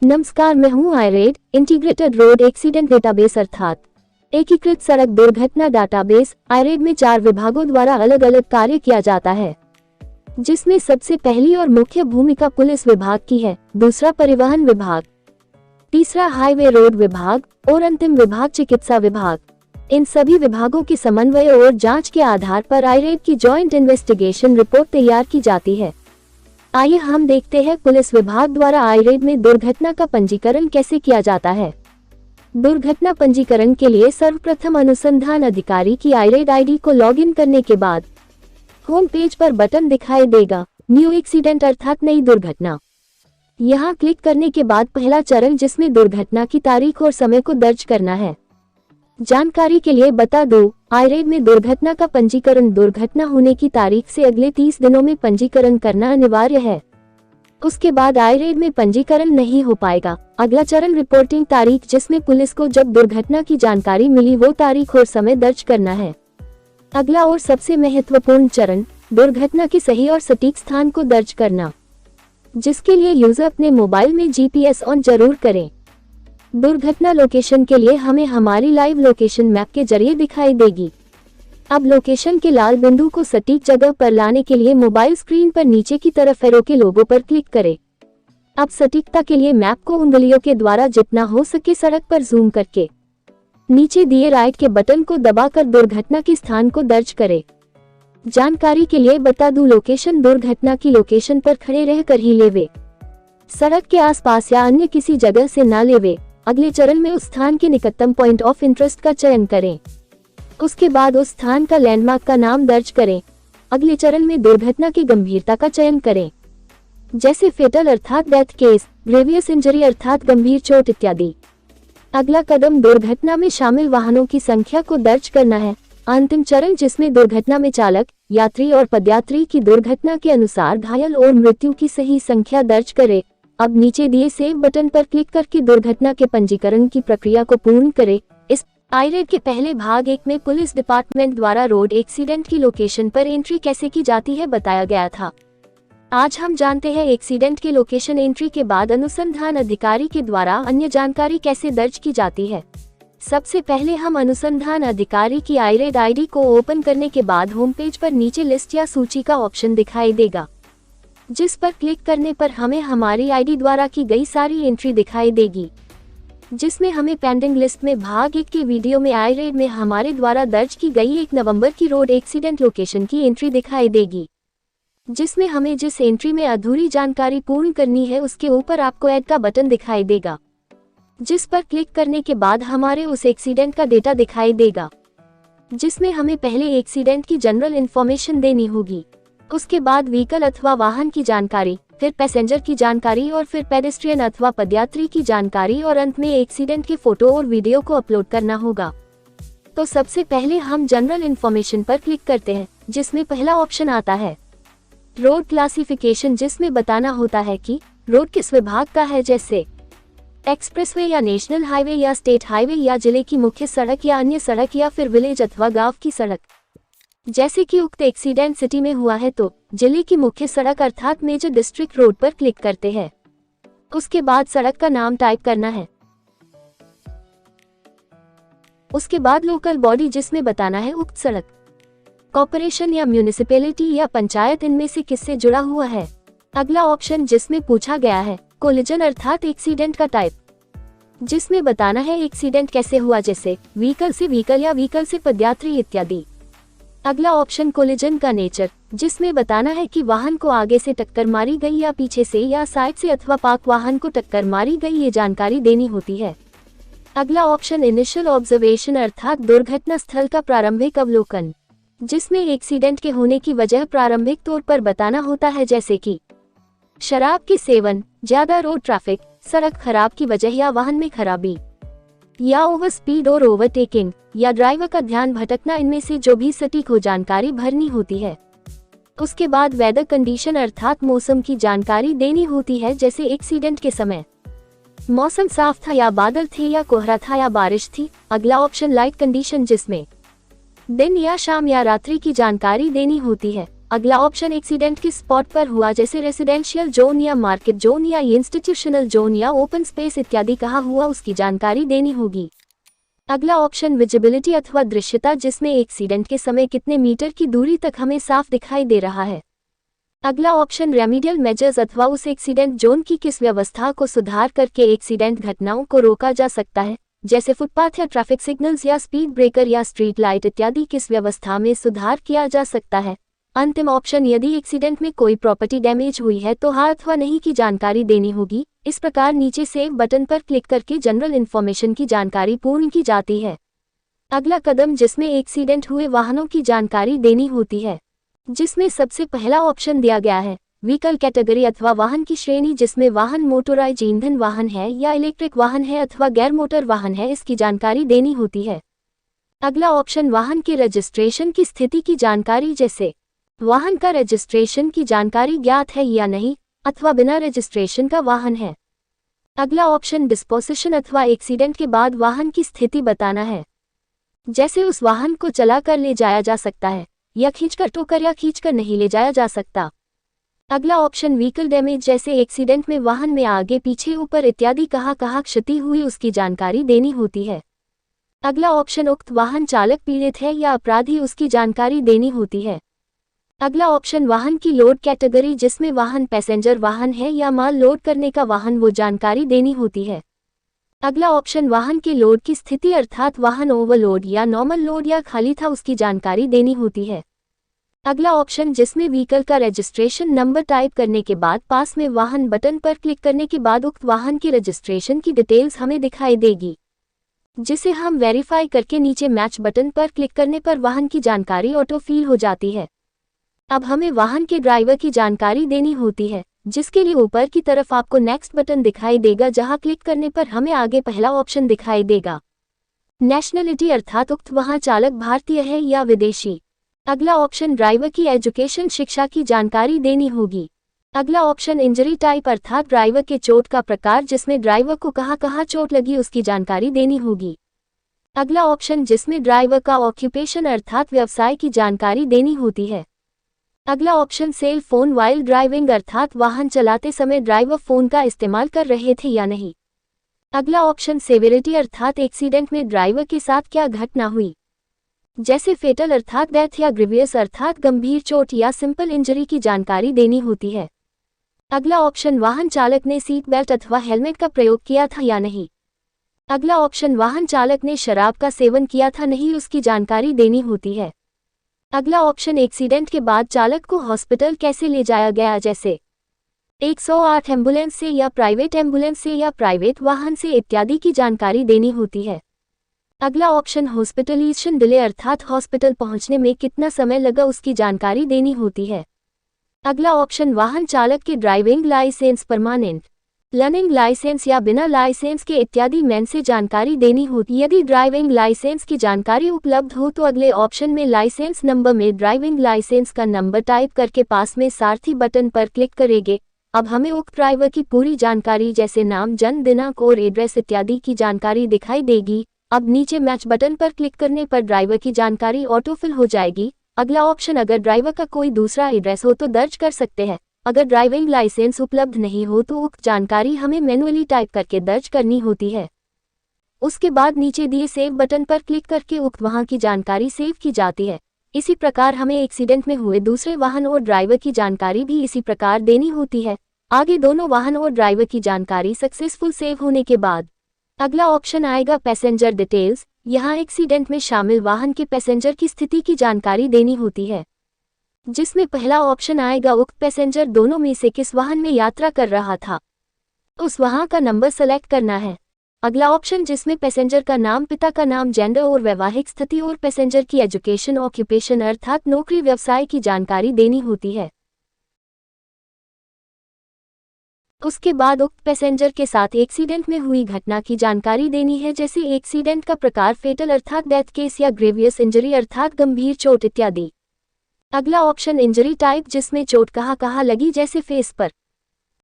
नमस्कार, मैं हूं आईरेड इंटीग्रेटेड रोड एक्सीडेंट डेटाबेस अर्थात एकीकृत सड़क दुर्घटना डाटाबेस। आईरेड में 4 विभागों द्वारा अलग अलग कार्य किया जाता है, जिसमें सबसे पहली और मुख्य भूमिका पुलिस विभाग की है, दूसरा परिवहन विभाग, तीसरा हाईवे रोड विभाग और अंतिम विभाग चिकित्सा विभाग। इन सभी विभागों के समन्वय और जांच के आधार पर आईरेड की जॉइंट इन्वेस्टिगेशन रिपोर्ट तैयार की जाती है। आइए हम देखते हैं पुलिस विभाग द्वारा आईरेड में दुर्घटना का पंजीकरण कैसे किया जाता है। दुर्घटना पंजीकरण के लिए सर्वप्रथम अनुसंधान अधिकारी की आईरेड आईडी को लॉगिन करने के बाद होम पेज पर बटन दिखाई देगा, न्यू एक्सीडेंट अर्थात नई दुर्घटना। यहां क्लिक करने के बाद पहला चरण जिसमें दुर्घटना की तारीख और समय को दर्ज करना है। जानकारी के लिए बता दूं, आईरेड में दुर्घटना का पंजीकरण दुर्घटना होने की तारीख से अगले 30 दिनों में पंजीकरण करना अनिवार्य है। उसके बाद आईरेड में पंजीकरण नहीं हो पाएगा। अगला चरण रिपोर्टिंग तारीख, जिसमें पुलिस को जब दुर्घटना की जानकारी मिली वो तारीख और समय दर्ज करना है। अगला और सबसे महत्वपूर्ण चरण दुर्घटना के सही और सटीक स्थान को दर्ज करना, जिसके लिए यूजर अपने मोबाइल में जीपीएस ऑन जरूर करें। दुर्घटना लोकेशन के लिए हमें हमारी लाइव लोकेशन मैप के जरिए दिखाई देगी। अब लोकेशन के लाल बिंदु को सटीक जगह पर लाने के लिए मोबाइल स्क्रीन पर नीचे की तरफ एरो के लोगो पर क्लिक करें। अब सटीकता के लिए मैप को उंगलियों के द्वारा जितना हो सके सड़क पर जूम करके नीचे दिए राइट के बटन को दबाकर दुर्घटना के स्थान को दर्ज करें। जानकारी के लिए बता दूं, लोकेशन दुर्घटना की लोकेशन पर खड़े रहकर ही लेवे, सड़क के आसपास या अन्य किसी जगह से ना लेवे। अगले चरण में उस स्थान के निकटतम पॉइंट ऑफ इंटरेस्ट का चयन करें। उसके बाद उस स्थान का लैंडमार्क का नाम दर्ज करें। अगले चरण में दुर्घटना की गंभीरता का चयन करें, जैसे फेटल अर्थात डेथ केस, ग्रेवियस इंजरी अर्थात गंभीर चोट इत्यादि। अगला कदम दुर्घटना में शामिल वाहनों की संख्या को दर्ज करना है। अंतिम चरण जिसमें दुर्घटना में चालक, यात्री और पदयात्री की दुर्घटना के अनुसार घायल और मृत्यु की सही संख्या दर्ज करे। अब नीचे दिए सेव बटन पर क्लिक करके दुर्घटना के पंजीकरण की प्रक्रिया को पूर्ण करें। इस आईरेड के पहले भाग 1 में पुलिस डिपार्टमेंट द्वारा रोड एक्सीडेंट की लोकेशन पर एंट्री कैसे की जाती है बताया गया था। आज हम जानते हैं एक्सीडेंट के लोकेशन एंट्री के बाद अनुसंधान अधिकारी के द्वारा अन्य जानकारी कैसे दर्ज की जाती है। सबसे पहले हम अनुसंधान अधिकारी की आईरेड आईडी को ओपन करने के बाद होम पेज पर नीचे लिस्ट या सूची का ऑप्शन दिखाई देगा, जिस पर क्लिक करने पर हमें हमारी आईडी द्वारा की गई सारी एंट्री दिखाई देगी, जिसमें हमें पेंडिंग लिस्ट में भाग 1 के वीडियो में आईरेड में हमारे द्वारा दर्ज की गई 1 नवंबर की रोड एक्सीडेंट लोकेशन की एंट्री दिखाई देगी, जिसमें हमें जिस एंट्री में अधूरी जानकारी पूर्ण करनी है उसके ऊपर आपको ऐड का बटन दिखाई देगा, जिस पर क्लिक करने के बाद हमारे उस एक्सीडेंट का डेटा दिखाई देगा, जिसमें हमें पहले एक्सीडेंट की जनरल इन्फॉर्मेशन देनी होगी, उसके बाद व्हीकल अथवा वाहन की जानकारी, फिर पैसेंजर की जानकारी और फिर पेडेस्ट्रियन अथवा पदयात्री की जानकारी और अंत में एक्सीडेंट के फोटो और वीडियो को अपलोड करना होगा। तो सबसे पहले हम जनरल इन्फॉर्मेशन पर क्लिक करते हैं, जिसमें पहला ऑप्शन आता है रोड क्लासिफिकेशन, जिसमें बताना होता है कि रोड किस विभाग का है, जैसे एक्सप्रेसवे या नेशनल हाईवे या स्टेट हाईवे या जिले की मुख्य सड़क या अन्य सड़क या फिर विलेज अथवा गांव की सड़क। जैसे कि उक्त एक्सीडेंट सिटी में हुआ है तो जिले की मुख्य सड़क अर्थात मेजर डिस्ट्रिक्ट रोड पर क्लिक करते हैं। उसके बाद सड़क का नाम टाइप करना है। उसके बाद लोकल बॉडी, जिसमें बताना है उक्त सड़क कॉर्पोरेशन या म्यूनिसिपैलिटी या पंचायत इनमें से किससे जुड़ा हुआ है। अगला ऑप्शन जिसमें पूछा गया है कोलिजन अर्थात एक्सीडेंट का टाइप, जिसमें बताना है एक्सीडेंट कैसे हुआ, जैसे व्हीकल से व्हीकल या व्हीकल से पदयात्री इत्यादि। अगला ऑप्शन कोलिजन का नेचर, जिसमें बताना है कि वाहन को आगे से टक्कर मारी गई या पीछे से या साइड से अथवा पार्क वाहन को टक्कर मारी गई, ये जानकारी देनी होती है। अगला ऑप्शन इनिशियल ऑब्जर्वेशन अर्थात दुर्घटना स्थल का प्रारंभिक अवलोकन, जिसमें एक्सीडेंट के होने की वजह प्रारंभिक तौर पर बताना होता है, जैसे कि शराब के सेवन, ज्यादा रोड ट्रैफिक, सड़क खराब की वजह या वाहन में खराबी, या ओवर स्पीड और ओवरटेकिंग, या ड्राइवर का ध्यान भटकना, इनमें से जो भी सटीक हो जानकारी भरनी होती है। उसके बाद वेदर कंडीशन अर्थात मौसम की जानकारी देनी होती है, जैसे एक्सीडेंट के समय मौसम साफ था या बादल थे या कोहरा था या बारिश थी। अगला ऑप्शन लाइट कंडीशन, जिसमें दिन या शाम या रात्रि की जानकारी देनी होती है। अगला ऑप्शन एक्सीडेंट किस स्पॉट पर हुआ, जैसे रेसिडेंशियल जोन या मार्केट जोन या इंस्टीट्यूशनल जोन या ओपन स्पेस इत्यादि कहाँ हुआ उसकी जानकारी देनी होगी। अगला ऑप्शन विजिबिलिटी अथवा दृश्यता, जिसमें एक्सीडेंट के समय कितने मीटर की दूरी तक हमें साफ दिखाई दे रहा है। अगला ऑप्शन रेमीडियल मेजर्स अथवा उस एक्सीडेंट जोन की किस व्यवस्था को सुधार करके एक्सीडेंट घटनाओं को रोका जा सकता है, जैसे फुटपाथ या ट्रैफिक सिग्नल्स या स्पीड ब्रेकर या स्ट्रीट लाइट इत्यादि किस व्यवस्था में सुधार किया जा सकता है। अंतिम ऑप्शन यदि एक्सीडेंट में कोई प्रॉपर्टी डैमेज हुई है तो हाँ अथवा नहीं की जानकारी देनी होगी। इस प्रकार नीचे सेव बटन पर क्लिक करके जनरल इन्फॉर्मेशन की जानकारी पूर्ण की जाती है। अगला कदम जिसमें एक्सीडेंट हुए वाहनों की जानकारी देनी होती है, जिसमें सबसे पहला ऑप्शन दिया गया है व्हीकल कैटेगरी अथवा वाहन की श्रेणी, जिसमें वाहन मोटोराइज ईंधन वाहन है या इलेक्ट्रिक वाहन है अथवा गैर मोटर वाहन है, इसकी जानकारी देनी होती है। अगला ऑप्शन वाहन के रजिस्ट्रेशन की स्थिति की जानकारी, जैसे वाहन का रजिस्ट्रेशन की जानकारी ज्ञात है या नहीं अथवा बिना रजिस्ट्रेशन का वाहन है। अगला ऑप्शन डिस्पोजिशन अथवा एक्सीडेंट के बाद वाहन की स्थिति बताना है, जैसे उस वाहन को चला कर ले जाया जा सकता है या खींचकर टोकर या खींचकर नहीं ले जाया जा सकता। अगला ऑप्शन व्हीकल डैमेज, जैसे एक्सीडेंट में वाहन में आगे पीछे ऊपर इत्यादि कहाँ कहाँ क्षति हुई उसकी जानकारी देनी होती है। अगला ऑप्शन उक्त वाहन चालक पीड़ित है या अपराधी उसकी जानकारी देनी होती है। अगला ऑप्शन वाहन की लोड कैटेगरी, जिसमें वाहन पैसेंजर वाहन है या माल लोड करने का वाहन, वो जानकारी देनी होती है। अगला ऑप्शन वाहन के लोड की स्थिति, अर्थात वाहन ओवरलोड या नॉर्मल लोड या खाली था उसकी जानकारी देनी होती है। अगला ऑप्शन जिसमें व्हीकल का रजिस्ट्रेशन नंबर टाइप करने के बाद पास में वाहन बटन पर क्लिक करने के बाद उक्त वाहन की रजिस्ट्रेशन की डिटेल्स हमें दिखाई देगी, जिसे हम वेरीफाई करके नीचे मैच बटन पर क्लिक करने पर वाहन की जानकारी ऑटो फिल हो जाती है। अब हमें वाहन के ड्राइवर की जानकारी देनी होती है, जिसके लिए ऊपर की तरफ आपको नेक्स्ट बटन दिखाई देगा, जहां क्लिक करने पर हमें आगे पहला ऑप्शन दिखाई देगा नेशनलिटी, अर्थात उक्त वाहन चालक भारतीय है या विदेशी। अगला ऑप्शन ड्राइवर की एजुकेशन शिक्षा की जानकारी देनी होगी। अगला ऑप्शन इंजरी टाइप, अर्थात ड्राइवर के चोट का प्रकार, जिसमें ड्राइवर को कहाँ कहाँ चोट लगी उसकी जानकारी देनी होगी। अगला ऑप्शन जिसमें ड्राइवर का ऑक्यूपेशन अर्थात व्यवसाय की जानकारी देनी होती है। अगला option sell phone while driving, अर्थात वाहन चलाते समय ड्राइवर फोन का इस्तेमाल कर रहे थे या नहीं। अगला ऑप्शन सेवेरिटी, अर्थात एक्सीडेंट में ड्राइवर के साथ क्या घटना हुई, जैसे फेटल अर्थात डेथ या ग्रीवियस अर्थात गंभीर चोट या सिंपल इंजरी की जानकारी देनी होती है। अगला ऑप्शन वाहन चालक ने सीट बेल्ट अथवा हेलमेट का प्रयोग किया था या नहीं। अगला ऑप्शन वाहन चालक ने शराब का सेवन किया था नहीं उसकी जानकारी देनी होती है। अगला ऑप्शन एक्सीडेंट के बाद चालक को हॉस्पिटल कैसे ले जाया गया, जैसे 108 एम्बुलेंस से या प्राइवेट एम्बुलेंस से या प्राइवेट वाहन से इत्यादि की जानकारी देनी होती है। अगला ऑप्शन हॉस्पिटलाइजेशन डिले, अर्थात हॉस्पिटल पहुंचने में कितना समय लगा उसकी जानकारी देनी होती है। अगला ऑप्शन वाहन चालक के driving licence, permanent learning licence या बिना लाइसेंस के इत्यादि में से जानकारी देनी होती। यदि ड्राइविंग लाइसेंस की जानकारी उपलब्ध हो तो अगले ऑप्शन में लाइसेंस नंबर में ड्राइविंग लाइसेंस का नंबर टाइप करके पास में सारथी बटन पर क्लिक करेंगे। अब हमें उक्त ड्राइवर की पूरी जानकारी, जैसे नाम, जन्म दिनांक और एड्रेस इत्यादि की जानकारी दिखाई देगी। अब नीचे मैच बटन पर क्लिक करने पर ड्राइवर की जानकारी ऑटोफिल हो जाएगी। अगला ऑप्शन अगर ड्राइवर का कोई दूसरा एड्रेस हो तो दर्ज कर सकते हैं। अगर ड्राइविंग लाइसेंस उपलब्ध नहीं हो तो उक्त जानकारी हमें मैनुअली टाइप करके दर्ज करनी होती है। उसके बाद नीचे दिए सेव बटन पर क्लिक करके उक्त वाहन की जानकारी सेव की जाती है। इसी प्रकार हमें एक्सीडेंट में हुए दूसरे वाहन और ड्राइवर की जानकारी भी इसी प्रकार देनी होती है। आगे दोनों वाहन और ड्राइवर की जानकारी सक्सेसफुल सेव होने के बाद अगला ऑप्शन आएगा पैसेंजर डिटेल्स। यहाँ एक्सीडेंट में शामिल वाहन के पैसेंजर की स्थिति की जानकारी देनी होती है, जिसमें पहला ऑप्शन आएगा उक्त पैसेंजर दोनों में से किस वाहन में यात्रा कर रहा था, उस वाहन का नंबर सेलेक्ट करना है। अगला ऑप्शन जिसमें पैसेंजर का नाम, पिता का नाम, जेंडर और वैवाहिक स्थिति और पैसेंजर की एजुकेशन, ऑक्यूपेशन अर्थात नौकरी व्यवसाय की जानकारी देनी होती है। उसके बाद उक्त पैसेंजर के साथ एक्सीडेंट में हुई घटना की जानकारी देनी है, जैसे एक्सीडेंट का प्रकार फेटल अर्थात डेथ केस या ग्रेवियस इंजरी अर्थात गंभीर चोट इत्यादि। अगला ऑप्शन इंजरी टाइप, जिसमें चोट कहाँ कहाँ लगी, जैसे फेस पर,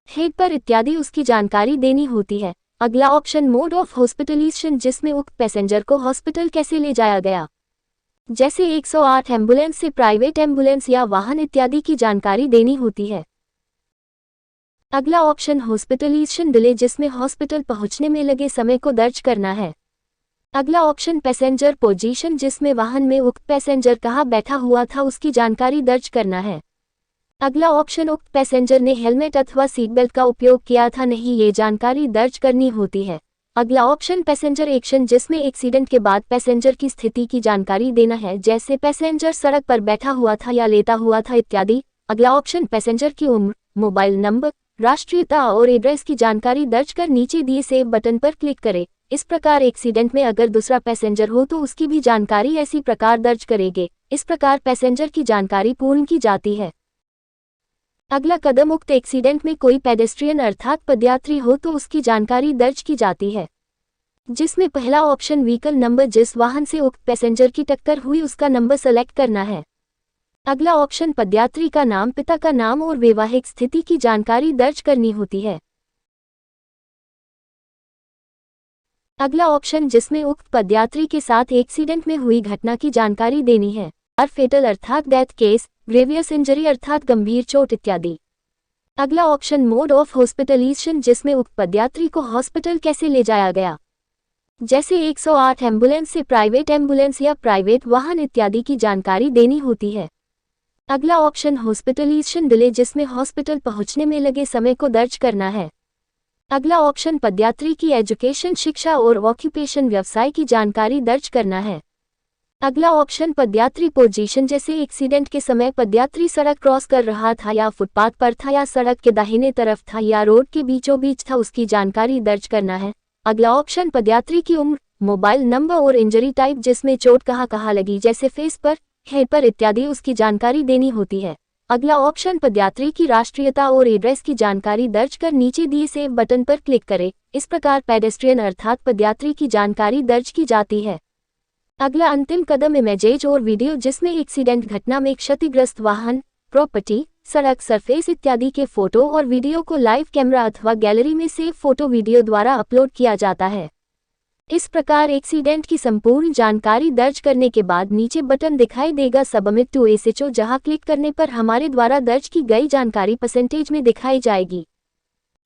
हेड पर इत्यादि उसकी जानकारी देनी होती है। अगला ऑप्शन मोड ऑफ हॉस्पिटलाइजेशन, जिसमें उक्त पैसेंजर को हॉस्पिटल कैसे ले जाया गया। जैसे 108 एम्बुलेंस से प्राइवेट एम्बुलेंस या वाहन इत्यादि की जानकारी देनी होती है। अगला ऑप्शन हॉस्पिटलाइजेशन डिले, जिसमें हॉस्पिटल पहुंचने में लगे समय को दर्ज करना है। अगला ऑप्शन पैसेंजर पोजीशन, जिसमें वाहन में उक्त पैसेंजर कहाँ बैठा हुआ था उसकी जानकारी दर्ज करना है। अगला ऑप्शन उक्त पैसेंजर ने हेलमेट अथवा सीट बेल्ट का उपयोग किया था नहीं, ये जानकारी दर्ज करनी होती है। अगला ऑप्शन पैसेंजर एक्शन, जिसमें एक्सीडेंट के बाद पैसेंजर की स्थिति की जानकारी देना है, जैसे पैसेंजर सड़क पर बैठा हुआ था या लेटा हुआ था इत्यादि। अगला ऑप्शन पैसेंजर की उम्र, मोबाइल नंबर, राष्ट्रीयता और एड्रेस की जानकारी दर्ज कर नीचे दिए सेव बटन पर क्लिक करें। इस प्रकार एक्सीडेंट में अगर दूसरा पैसेंजर हो तो उसकी भी जानकारी इसी प्रकार दर्ज करेंगे। इस प्रकार पैसेंजर की जानकारी पूर्ण की जाती है। अगला कदम उक्त एक्सीडेंट में कोई पेडेस्ट्रियन अर्थात पदयात्री हो तो उसकी जानकारी दर्ज की जाती है, जिसमें पहला ऑप्शन व्हीकल नंबर, जिस वाहन से उक्त पैसेंजर की टक्कर हुई उसका नंबर सेलेक्ट करना है। अगला ऑप्शन पदयात्री का नाम, पिता का नाम और वैवाहिक स्थिति की जानकारी दर्ज करनी होती है। अगला ऑप्शन जिसमें उक्त पदयात्री के साथ एक्सीडेंट में हुई घटना की जानकारी देनी है, और फेटल अर्थात डेथ केस, ग्रेवियस इंजरी अर्थात गंभीर चोट इत्यादि। अगला ऑप्शन मोड ऑफ हॉस्पिटलाइजेशन, जिसमें उक्त पदयात्री को हॉस्पिटल कैसे ले जाया गया, जैसे 108 एम्बुलेंस से प्राइवेट एम्बुलेंस या प्राइवेट वाहन इत्यादि की जानकारी देनी होती है। अगला ऑप्शन हॉस्पिटलाइजेशन डिले, जिसमें हॉस्पिटल पहुंचने में लगे समय को दर्ज करना है। अगला ऑप्शन पदयात्री की एजुकेशन, शिक्षा और ऑक्यूपेशन व्यवसाय की जानकारी दर्ज करना है। अगला ऑप्शन पदयात्री पोजीशन, जैसे एक्सीडेंट के समय पदयात्री सड़क क्रॉस कर रहा था या फुटपाथ पर था या सड़क के दाहिने तरफ था या रोड के बीचों बीच था, उसकी जानकारी दर्ज करना है। अगला ऑप्शन पदयात्री की उम्र, मोबाइल नंबर और इंजरी टाइप, जिसमें चोट कहाँ लगी जैसे फेस पर, हेड पर इत्यादि, उसकी जानकारी देनी होती है। अगला ऑप्शन पदयात्री की राष्ट्रीयता और एड्रेस की जानकारी दर्ज कर नीचे दिए सेव बटन पर क्लिक करें। इस प्रकार पेडेस्ट्रियन अर्थात पदयात्री की जानकारी दर्ज की जाती है। अगला अंतिम कदम इमेजेज और वीडियो, जिसमें एक्सीडेंट घटना में क्षतिग्रस्त वाहन, प्रॉपर्टी, सड़क सरफेस इत्यादि के फोटो और वीडियो को लाइव कैमरा अथवा गैलरी में सेव फोटो वीडियो द्वारा अपलोड किया जाता है। इस प्रकार एक्सीडेंट की संपूर्ण जानकारी दर्ज करने के बाद नीचे बटन दिखाई देगा सबमिट टू एसएचओ, जहां क्लिक करने पर हमारे द्वारा दर्ज की गई जानकारी परसेंटेज में दिखाई जाएगी।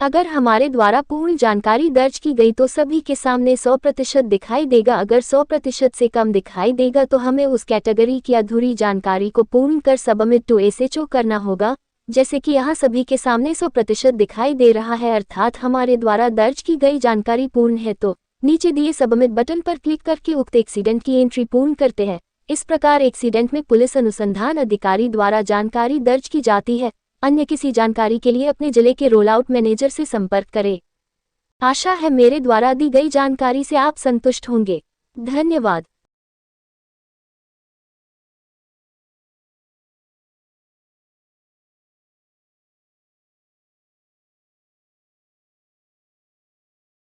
अगर हमारे द्वारा पूर्ण जानकारी दर्ज की गई तो सभी के सामने 100% दिखाई देगा। अगर 100% से कम दिखाई देगा तो हमें उस कैटेगरी की अधूरी जानकारी को पूर्ण कर सबमिट टू एसएचओ करना होगा। जैसे कि यहाँ सभी के सामने 100% दिखाई दे रहा है, अर्थात हमारे द्वारा दर्ज की गई जानकारी पूर्ण है, तो नीचे दिए सबमिट बटन पर क्लिक करके उक्त एक्सीडेंट की एंट्री पूर्ण करते हैं। इस प्रकार एक्सीडेंट में पुलिस अनुसंधान अधिकारी द्वारा जानकारी दर्ज की जाती है। अन्य किसी जानकारी के लिए अपने जिले के रोल आउट मैनेजर से संपर्क करें। आशा है मेरे द्वारा दी गई जानकारी से आप संतुष्ट होंगे। धन्यवाद।